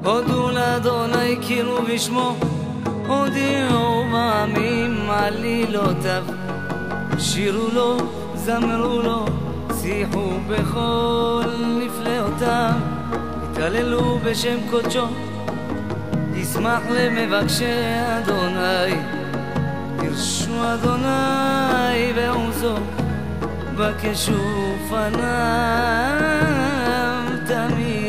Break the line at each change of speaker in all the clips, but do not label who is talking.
הודו לאדוני קראו בשמו, הודיעו בעמים עלילותיו, שירו לו, זמרו לו, שיחו בכל נפלאותיו, התהללו בשם קודשו, ישמח למבקשי אדוני, ירשו אדוני בעוזו, בקשו פניו תמיד.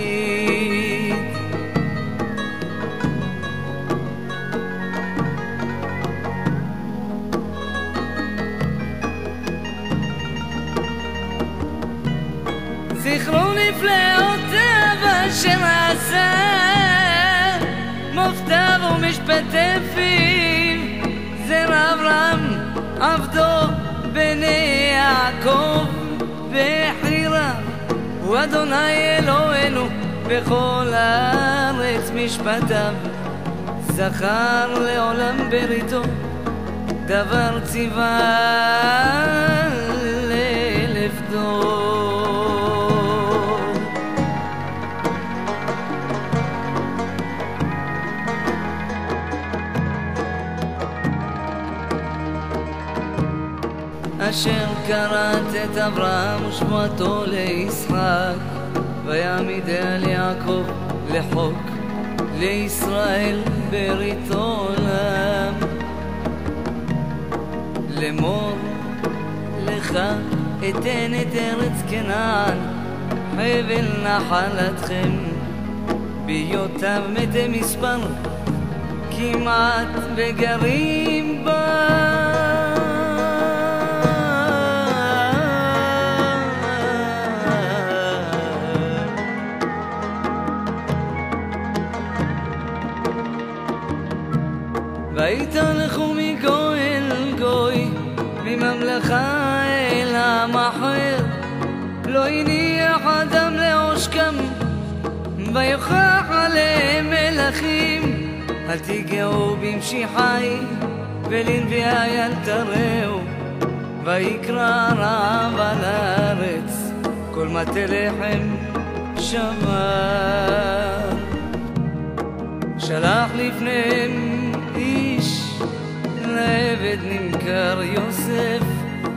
זכרו נפלאותיו אשר עשה, מופתיו ומשפטי פיו, זרע אברהם עבדו בני יעקב בחירה, הוא אדוני אלוהינו בכל הארץ משפטיו, זכר לעולם בריתו, דבר ציווה לאלף דור. אשר קראת את אברהם ושבועתו לישחק, ויעמיד על יעקב לחוק, לישראל ברית עולם. לאמור לך אתן את ארץ כנען, חבל נחלתכם, בהיותם מתי מספר, כמעט וגרים בה. ויתהלכו מגוי אל גוי, מממלכה אל עם אחר, לא הניח אדם לעושקם, ויוכח עליהם מלכים. אל תיגעו במשיחי, ולנביאי אל תראו, ויקרא רעב על הארץ, כל מטה לחם שבר. שלח לפניהם איש, לעבד נמכר יוסף,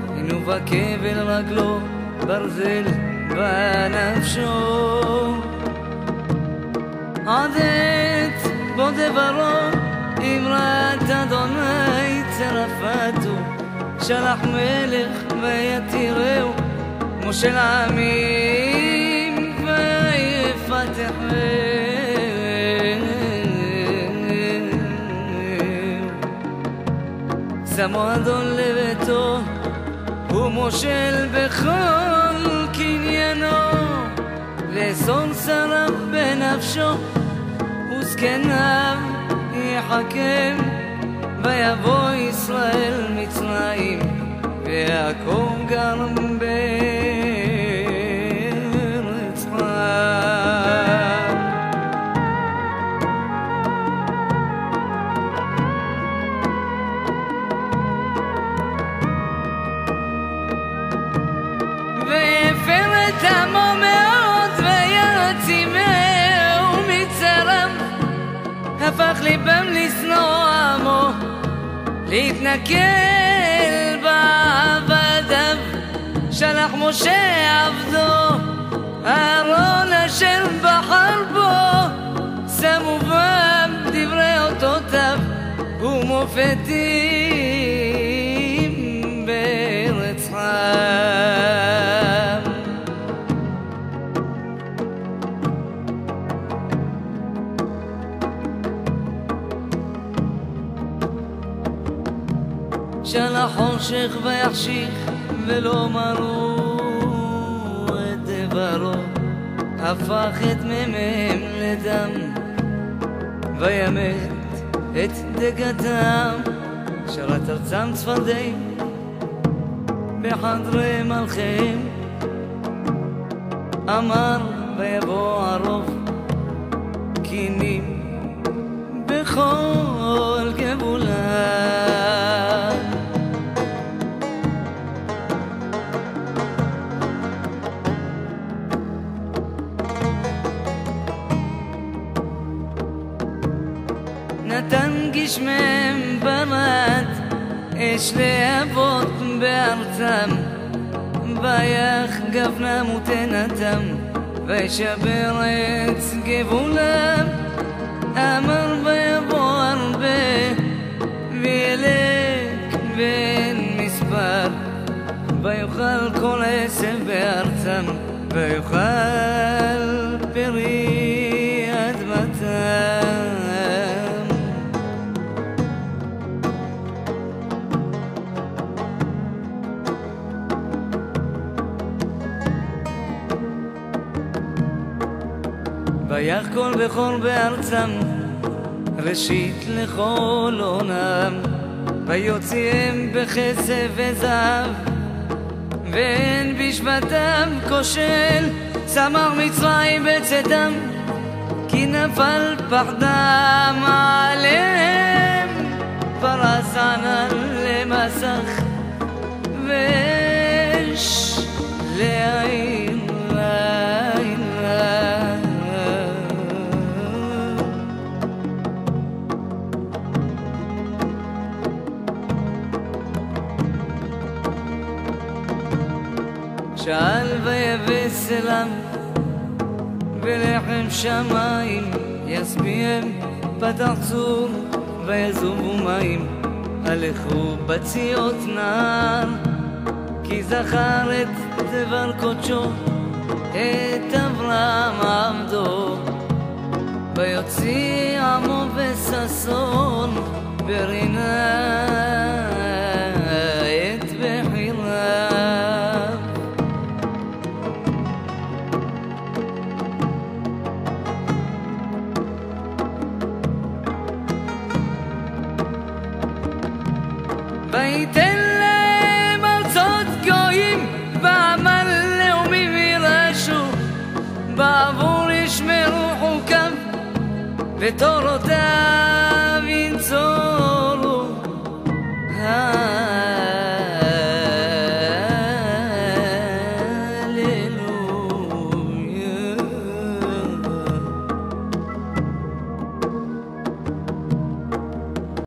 הנו בכבל רגלו, ברזל בנפשו. עדת בו דברו, אמרת אדוני צרפתו, שלח מלך ויתירהו, מושל עמים ויפתחהו. שמו אדון לביתו, הוא מושל בכל קניינו, לאסון שרף בנפשו, וזקניו יחכם, ויבוא ישראל מצרים, ויעקב גר בארץ חם. והפר את עמו מאוד, ויעצימהו מצרם, הפך ליבם לשנוא עמו, להתנכל בעבדיו. שלח משה עבדו, אהרון אשר בחר בו, שמו בם דברי אותותיו, ומופתים בארץ חם. שלח חושך ויחשיך, ולא מרו את דברו, הפך את מימיהם לדם, וימת את דגתם, שרת ארצם צפרדעים בחדרי מלכיהם. אמר ויבוא ערוב, קינים בכל גבולם. נתן גשמיהם ברד, אש להבות בארצם, ויח גפנם ותנתם, וישבר עץ גבולם. אמר ויבוא הרבה, וילק ואין מספר, ויאכל כל עשב בארצם, ויאכל פרי אדמתם. ויח כל בכור בארצם, ראשית לכל עונם, ויוציאם בכסף וזהב, ואין בשבתם כושל. צמח מצרים בצאתם, כי נפל פחדם עליהם, פרס ענן למסך, ואש לעין לעין. שאל ויבש אליו, ולחם שמיים ישביעם. פתח צור ויזובו מים, הלכו בציות נהר, כי זכר את דבר קודשו, את אברהם עבדו. ויוציא עמו בששון, ורינה את בחיריו. ויתן להם ארצות גויים, ועמל לאומים ירשו, בעבור ישמרו חוקיו, ותורותיו ינצורו.